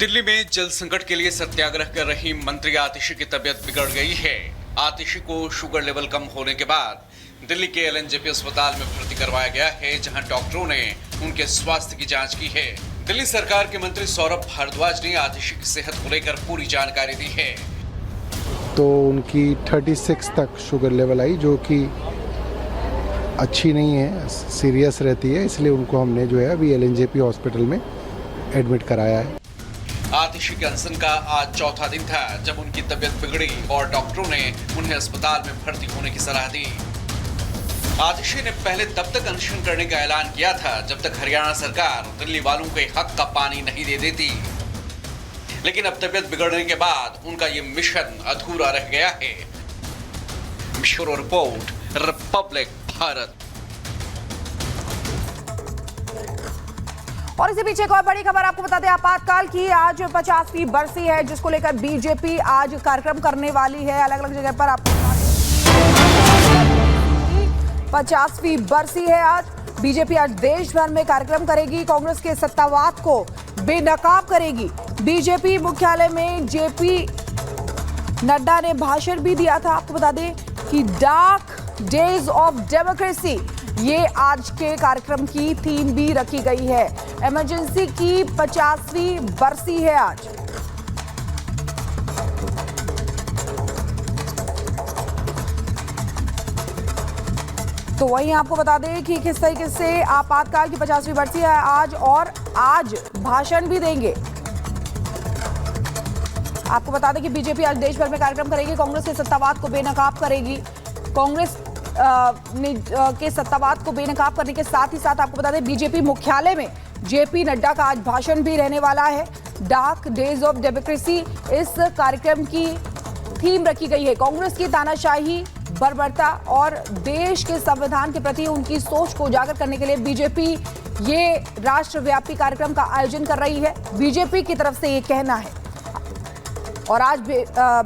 दिल्ली में जल संकट के लिए सत्याग्रह कर रही मंत्री आतिशी की तबीयत बिगड़ गई है। आतिशी को शुगर लेवल कम होने के बाद दिल्ली के एलएनजेपी अस्पताल में भर्ती करवाया गया है, जहां डॉक्टरों ने उनके स्वास्थ्य की जांच की है। दिल्ली सरकार के मंत्री सौरभ भारद्वाज ने आतिशी की सेहत को लेकर पूरी जानकारी दी है। तो उनकी 36 तक शुगर लेवल आई, जो कि अच्छी नहीं है, सीरियस रहती है, इसलिए उनको हमने जो है अभी एलएनजेपी हॉस्पिटल में एडमिट कराया है। आतिशी के अनशन का आज चौथा दिन था जब उनकी तबीयत बिगड़ी और डॉक्टरों ने उन्हें अस्पताल में भर्ती होने की सलाह दी। आतिशी ने पहले तब तक अनशन करने का ऐलान किया था जब तक हरियाणा सरकार दिल्ली वालों के हक का पानी नहीं दे देती, लेकिन अब तबीयत बिगड़ने के बाद उनका ये मिशन अधूरा रह गया है। Bureau report, Republic Bharat. और इसी पीछे एक और बड़ी खबर आपको बता दें, आपातकाल की आज 50वीं बरसी है, जिसको लेकर बीजेपी आज कार्यक्रम करने वाली है। अलग अलग जगह पर आपको 50वीं बरसी है आज। बीजेपी आज देश भर में कार्यक्रम करेगी, कांग्रेस के सत्तावाद को बेनकाब करेगी। बीजेपी मुख्यालय में जेपी नड्डा ने भाषण भी दिया था। आपको बता दें कि डार्क डेज ऑफ डेमोक्रेसी, ये आज के कार्यक्रम की थीम भी रखी गई है। इमरजेंसी की 50वीं बरसी है आज। तो वहीं आपको बता दें कि किस तरीके से आपातकाल की 50वीं बरसी है आज, और आज भाषण भी देंगे। आपको बता दें कि बीजेपी आज देश भर में कार्यक्रम करेगी, कांग्रेस के सत्तावाद को बेनकाब करेगी। कांग्रेस के सत्तावाद को बेनकाब करने के साथ ही साथ आपको बता दें बीजेपी मुख्यालय में जेपी नड्डा का आज भाषण भी रहने वाला है। डार्क डेज ऑफ डेमोक्रेसी इस कार्यक्रम की थीम रखी गई है। कांग्रेस की तानाशाही, बर्बरता और देश के संविधान के प्रति उनकी सोच को उजागर करने के लिए बीजेपी ये राष्ट्रव्यापी कार्यक्रम का आयोजन कर रही है। बीजेपी की तरफ से ये कहना है। और आज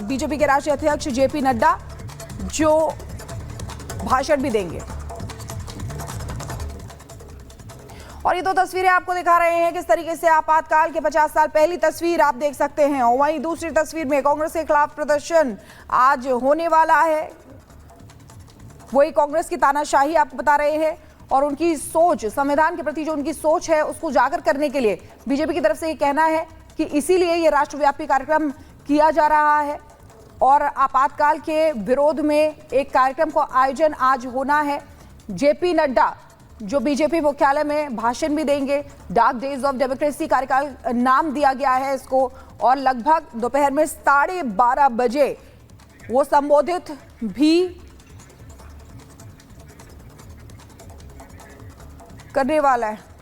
बीजेपी के राष्ट्रीय अध्यक्ष जेपी नड्डा जो भाषण भी देंगे। और ये दो तस्वीरें आपको दिखा रहे हैं किस तरीके से आपातकाल के 50 साल पहली तस्वीर आप देख सकते हैं। और वहीं दूसरी तस्वीर में कांग्रेस के खिलाफ प्रदर्शन आज होने वाला है। वही कांग्रेस की तानाशाही आपको बता रहे हैं और उनकी सोच, संविधान के प्रति जो उनकी सोच है उसको उजागर करने के लिए बीजेपी की तरफ से ये कहना है कि इसीलिए ये राष्ट्रव्यापी कार्यक्रम किया जा रहा है। और आपातकाल के विरोध में एक कार्यक्रम का आयोजन आज होना है। जेपी नड्डा जो बीजेपी मुख्यालय में भाषण भी देंगे। डार्क डेज ऑफ डेमोक्रेसी कार्यकाल नाम दिया गया है इसको, और लगभग दोपहर में 12:30 बजे वो संबोधित भी करने वाला है।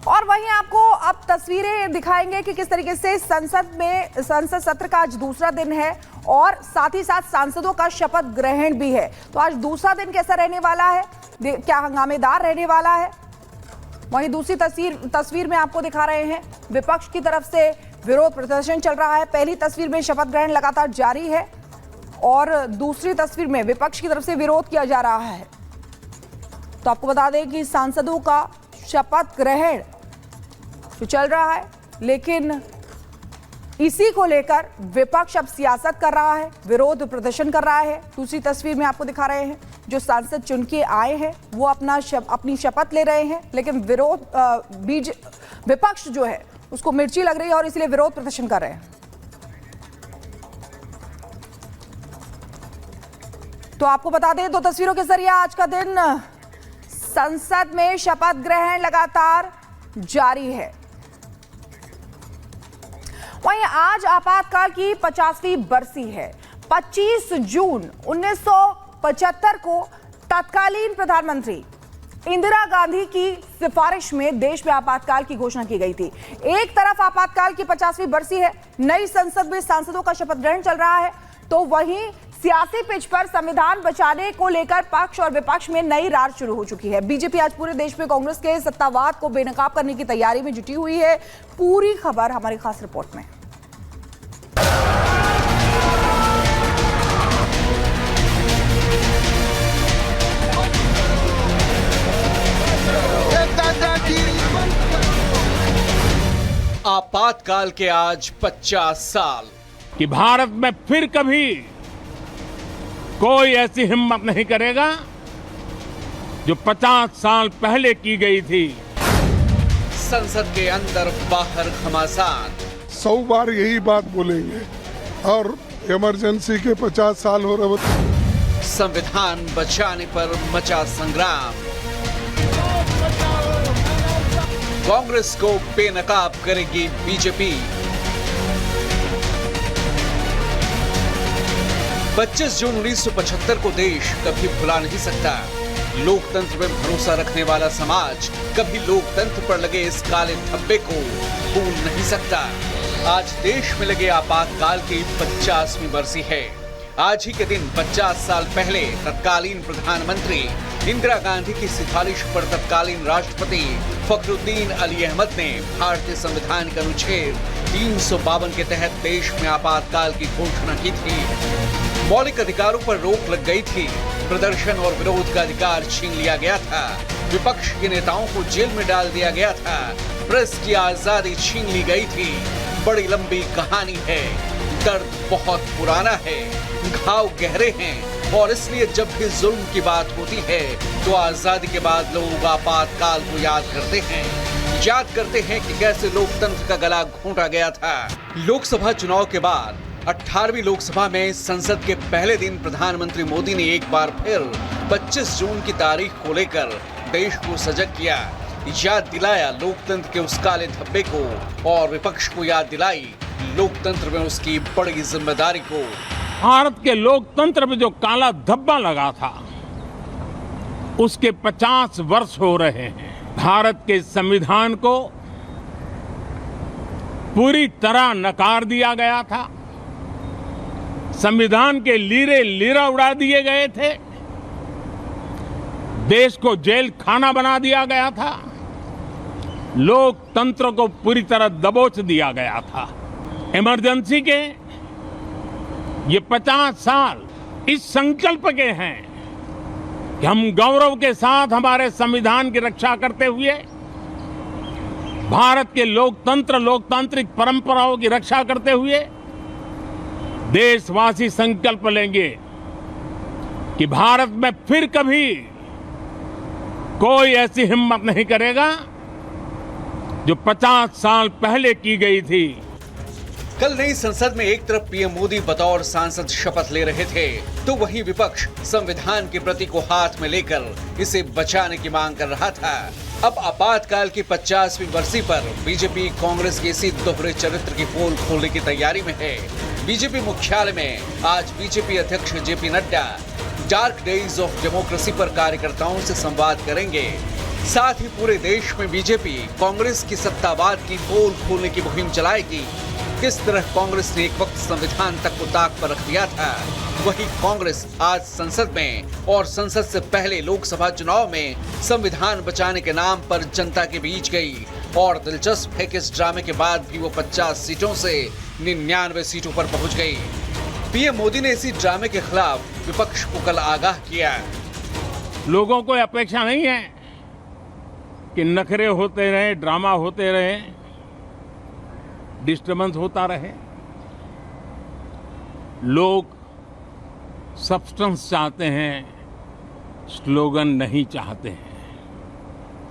और वहीं आपको अब तस्वीरें दिखाएंगे कि किस तरीके से संसद सत्र का आज दूसरा दिन है और साथ ही साथ सांसदों का शपथ ग्रहण भी है। तो आज दूसरा दिन कैसा रहने वाला है, क्या हंगामेदार रहने वाला है। वहीं दूसरी तस्वीर में आपको दिखा रहे हैं विपक्ष की तरफ से विरोध प्रदर्शन चल रहा है। पहली तस्वीर में शपथ ग्रहण लगातार जारी है और दूसरी तस्वीर में विपक्ष की तरफ से विरोध किया जा रहा है। तो आपको बता दें कि सांसदों का शपथ ग्रहण जो चल रहा है, लेकिन इसी को लेकर विपक्ष अब सियासत कर रहा है, विरोध प्रदर्शन कर रहा है। दूसरी तस्वीर में आपको दिखा रहे हैं जो सांसद चुन के आए हैं वो अपनी शपथ ले रहे हैं, लेकिन विपक्ष जो है उसको मिर्ची लग रही है और इसलिए विरोध प्रदर्शन कर रहे हैं। तो आपको बता दें दो तस्वीरों के जरिए आज का दिन संसद में शपथ ग्रहण लगातार जारी है। वहीं आज आपातकाल की 50वीं बरसी है। 25 जून 1975 को तत्कालीन प्रधानमंत्री इंदिरा गांधी की सिफारिश में देश में आपातकाल की घोषणा की गई थी। एक तरफ आपातकाल की 50वीं बरसी है, नई संसद में सांसदों का शपथ ग्रहण चल रहा है, तो वहीं सियासी पिच पर संविधान बचाने को लेकर पक्ष और विपक्ष में नई रार शुरू हो चुकी है। बीजेपी आज पूरे देश में कांग्रेस के सत्तावाद को बेनकाब करने की तैयारी में जुटी हुई है। पूरी खबर हमारी खास रिपोर्ट में। आपातकाल के आज 50 साल। कि भारत में फिर कभी कोई ऐसी हिम्मत नहीं करेगा जो 50 साल पहले की गई थी। संसद के अंदर बाहर घमासान। 100 बार यही बात बोलेंगे और इमरजेंसी के 50 साल हो रहे। संविधान बचाने पर मचा संग्राम। कांग्रेस को बेनकाब करेगी बीजेपी। 25 जून 1975 को देश कभी भुला नहीं सकता। लोकतंत्र में भरोसा रखने वाला समाज कभी लोकतंत्र पर लगे इस काले धब्बे को भूल नहीं सकता। आज देश में लगे आपातकाल की 50वीं बरसी है। आज ही के दिन 50 साल पहले तत्कालीन प्रधानमंत्री इंदिरा गांधी की सिफारिश पर तत्कालीन राष्ट्रपति फखरुद्दीन अली अहमद ने भारतीय संविधान के अनुच्छेद 352 के तहत देश में आपातकाल की घोषणा की थी। मौलिक अधिकारों पर रोक लग गई थी। प्रदर्शन और विरोध का अधिकार छीन लिया गया था। विपक्ष के नेताओं को जेल में डाल दिया गया था। प्रेस की आजादी छीन ली गई थी। बड़ी लंबी कहानी है। दर्द बहुत पुराना है। घाव गहरे हैं और इसलिए जब भी जुल्म की बात होती है तो आजादी के बाद लोग आपातकाल को याद करते हैं। याद करते हैं कि कैसे लोकतंत्र का गला घोंटा गया था। लोकसभा चुनाव के बाद 18वीं लोकसभा में संसद के पहले दिन प्रधानमंत्री मोदी ने एक बार फिर 25 जून की तारीख को लेकर देश को सजग किया। याद दिलाया लोकतंत्र के उस काले धब्बे को और विपक्ष को याद दिलाई लोकतंत्र में उसकी बड़ी जिम्मेदारी को। भारत के लोकतंत्र में जो काला धब्बा लगा था उसके 50 वर्ष हो रहे हैं। भारत के संविधान को पूरी तरह नकार दिया गया था। संविधान के लीरे लीरा उड़ा दिए गए थे। देश को जेल खाना बना दिया गया था। लोकतंत्र को पूरी तरह दबोच दिया गया था। इमरजेंसी के ये 50 साल इस संकल्प के हैं कि हम गौरव के साथ हमारे संविधान की रक्षा करते हुए भारत के लोकतांत्रिक परंपराओं की रक्षा करते हुए देशवासी संकल्प लेंगे कि भारत में फिर कभी कोई ऐसी हिम्मत नहीं करेगा जो 50 साल पहले की गई थी। कल नई संसद में एक तरफ पीएम मोदी बतौर सांसद शपथ ले रहे थे तो वहीं विपक्ष संविधान की प्रति को हाथ में लेकर इसे बचाने की मांग कर रहा था। अब आपातकाल की 50वीं बरसी पर बीजेपी कांग्रेस के इसी दोहरे चरित्र की पोल खोलने की तैयारी में है। बीजेपी मुख्यालय में आज बीजेपी अध्यक्ष JP Nadda dark days of democracy पर कार्यकर्ताओं से संवाद करेंगे। साथ ही पूरे देश में बीजेपी कांग्रेस की सत्तावाद की पोल खोलने की मुहिम चलाएगी। किस तरह कांग्रेस ने एक वक्त संविधान तक को ताक पर रख दिया था, वही कांग्रेस आज संसद में और संसद से पहले लोकसभा चुनाव में संविधान बचाने के नाम पर जनता के बीच गई। और दिलचस्प है कि इस ड्रामे के बाद भी वो 50 सीटों से 99 सीटों पर पहुंच गई। पीएम मोदी ने इसी ड्रामे के खिलाफ विपक्ष को कल आगाह किया। लोगों को अपेक्षा नहीं है कि नखरे होते रहे, ड्रामा होते रहे, डिस्टर्बेंस होता रहे। लोग सब्सटेंस चाहते हैं, स्लोगन नहीं चाहते हैं।